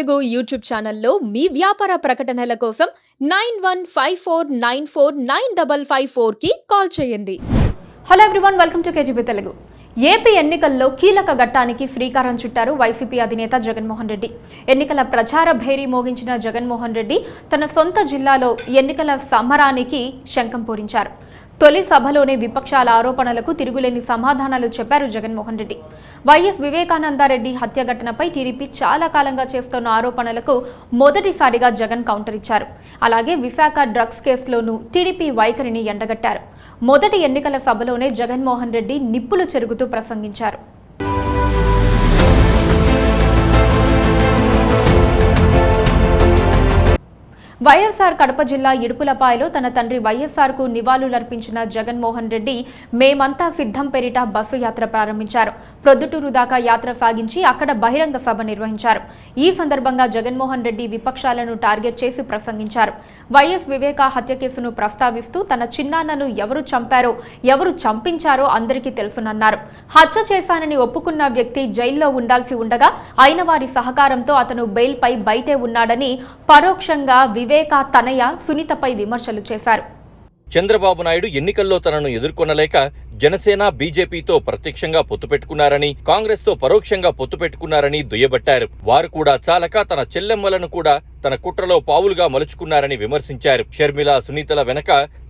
Telugu YouTube ఛానల్లో మీ వ్యాపార ప్రకటనల కోసం 9154949554కి కాల్ చేయండి. Hello everyone, welcome to KGB Telugu. AP ఎన్నికల్లో కీలక ఘట్టానికి శ్రీకారం చుట్టారు వైసీపీ అధినేత జగన్మోహన్ రెడ్డి. ఎన్నికల ప్రచార భేరీ మోగించిన జగన్మోహన్ రెడ్డి తన సొంత జిల్లాలో ఎన్నికల సమరానికి శంఖం పూరించారు. తొలి సభలోనే విపక్షాల ఆరోపణలకు తిరుగులేని సమాధానాలు చెప్పారు జగన్మోహన్ రెడ్డి. వైఎస్ వివేకానందరెడ్డి హత్య ఘటనపై టీడీపీ చాలా కాలంగా చేస్తున్న ఆరోపణలకు మొదటిసారిగా జగన్ కౌంటర్ ఇచ్చారు. అలాగే విశాఖ డ్రగ్స్ కేసులోనూ టీడీపీ వైఖరిని ఎండగట్టారు. మొదటి ఎన్నికల సభలోనే జగన్మోహన్ రెడ్డి నిప్పులు చెరుగుతూ ప్రసంగించారు. వైఎస్ఆర్ కడప జిల్లా ఇడుపులపాయలో తన తండ్రి వైఎస్ఆర్కు నివాళులర్పించిన జగన్మోహన్ రెడ్డి మేమంతా సిద్ధం పేరిట బస్సు యాత్ర ప్రారంభించారు. ప్రొద్దుటూరు దాకా యాత్ర సాగించి అక్కడ బహిరంగ సభ నిర్వహించారు. ఈ సందర్భంగా జగన్మోహన్ రెడ్డి విపక్షాలను టార్గెట్ చేసి ప్రసంగించారు. వైఎస్ వివేక హత్య కేసును ప్రస్తావిస్తూ తన చిన్నాన్నను ఎవరు చంపారో, ఎవరు చంపించారో అందరికీ తెలుసునన్నారు. హత్య చేశానని ఒప్పుకున్న వ్యక్తి జైల్లో ఉండాల్సి ఉండగా అయిన వారి సహకారంతో అతను బెయిల్పై బయటే ఉన్నాడని పరోక్షంగా వివేక తనయ సునీతపై విమర్శలు చేశారు. చంద్రబాబు నాయుడు ఎన్నికల్లో తనను ఎదుర్కొనలేక జనసేన బీజేపీతో ప్రత్యక్షంగా పొత్తు పెట్టుకున్నారని, కాంగ్రెస్ తో పరోక్షంగా పొత్తు పెట్టుకున్నారని దుయ్యబట్టారు. వారు కూడా చాలక తన చెల్లెమ్మలను కూడా తన కుట్రలో పావులుగా మలుచుకున్నారని విమర్శించారు. షర్మిల, సునీతల వెనక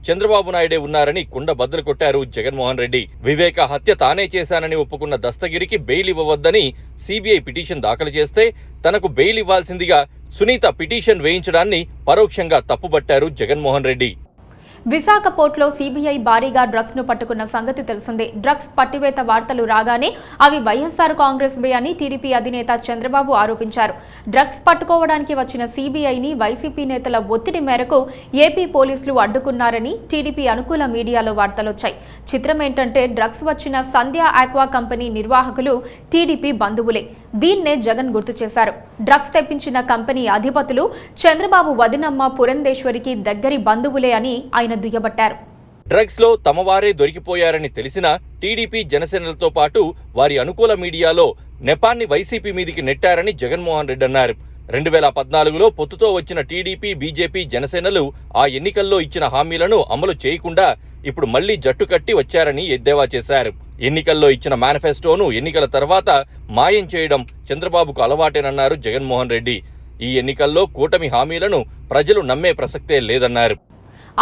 చంద్రబాబు నాయుడే ఉన్నారని కుండ బద్దలు కొట్టారు జగన్మోహన్ రెడ్డి. వివేక హత్య తానే చేశానని ఒప్పుకున్న దస్తగిరికి బెయిల్ ఇవ్వవద్దని సీబీఐ పిటిషన్ దాఖలు చేస్తే తనకు బెయిల్ ఇవ్వాల్సిందిగా సునీత పిటిషన్ వేయించడాన్ని పరోక్షంగా తప్పుబట్టారు జగన్మోహన్ రెడ్డి. విశాఖ పోర్టులో సీబీఐ భారీగా డ్రగ్స్ ను పట్టుకున్న సంగతి తెలిసిందే. డ్రగ్స్ పట్టివేత వార్తలు రాగానే అవి వైఎస్ఆర్ కాంగ్రెస్ బే అని టీడీపీ అధినేత చంద్రబాబు ఆరోపించారు. డ్రగ్స్ పట్టుకోవడానికి వచ్చిన సీబీఐని వైసీపీ నేతల ఒత్తిడి మేరకు ఏపీ పోలీసులు అడ్డుకున్నారని టీడీపీ అనుకూల మీడియాలో వార్తలొచ్చాయి. చిత్రం ఏంటంటే డ్రగ్స్ వచ్చిన సంధ్య ఆక్వా కంపెనీ నిర్వాహకులు టీడీపీ బంధువులే. దీన్నే జగన్ గుర్తు చేశారు. డ్రగ్స్ తెప్పించిన కంపెనీ అధిపతులు చంద్రబాబు వదినమ్మ పురంధేశ్వరికి దగ్గరి బంధువులే అని ఆయన దుయ్యబట్టారు. డ్రగ్స్ లో తమవారే దొరికిపోయారని తెలిసినా టీడీపీ, జనసేనలతో పాటు వారి అనుకూల మీడియాలో నెపాన్ని వైసీపీ మీదికి నెట్టారని జగన్మోహన్ రెడ్డి అన్నారు. 2014లో పొత్తుతో వచ్చిన టీడీపీ, బీజేపీ, జనసేనలు ఆ ఎన్నికల్లో ఇచ్చిన హామీలను అమలు చేయకుండా ఇప్పుడు మళ్లీ జట్టు కట్టి వచ్చారని ఎద్దేవా చేశారు. ఎన్నికల్లో ఇచ్చిన మేనిఫెస్టోను ఎన్నికల తర్వాత మాయం చేయడం చంద్రబాబుకు అలవాటేనన్నారు జగన్మోహన్ రెడ్డి. ఈ ఎన్నికల్లో కూటమి హామీలను ప్రజలు నమ్మే ప్రసక్తే లేదన్నారు.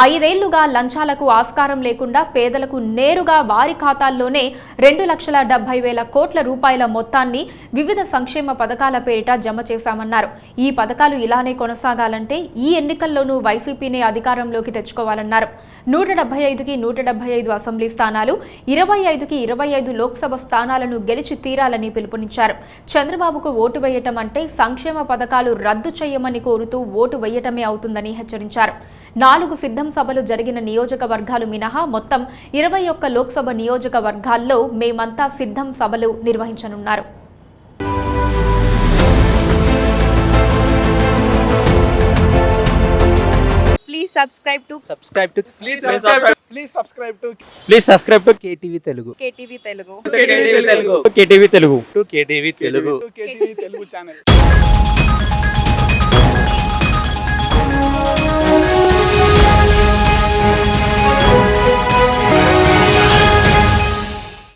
5 ఏళ్లుగా లంచాలకు ఆస్కారం లేకుండా పేదలకు నేరుగా వారి ఖాతాల్లోనే 2,70,000 కోట్ల రూపాయల మొత్తాన్ని వివిధ సంక్షేమ పథకాల పేరిట జమ చేశామన్నారు. ఈ పథకాలు ఇలానే కొనసాగాలంటే ఈ ఎన్నికల్లోనూ వైసీపీనే అధికారంలోకి తెచ్చుకోవాలన్నారు. 175కి 175 అసెంబ్లీ స్థానాలు, 25కి 25 లోక్సభ స్థానాలను గెలిచి తీరాలని పిలుపునిచ్చారు. చంద్రబాబుకు ఓటు వేయటం అంటే సంక్షేమ పథకాలు రద్దు చేయమని కోరుతూ ఓటు వేయటమే అవుతుందని హెచ్చరించారు. 4 సిద్ధం సభలు జరిగిన నియోజకవర్గాలు మినహా మొత్తం 21 లోక్సభ నియోజకవర్గాల్లో మేమంతా సిద్ధం సభలు నిర్వహించనున్నారు. Please subscribe to KTV Telugu. KTV Telugu. KTV Telugu channel.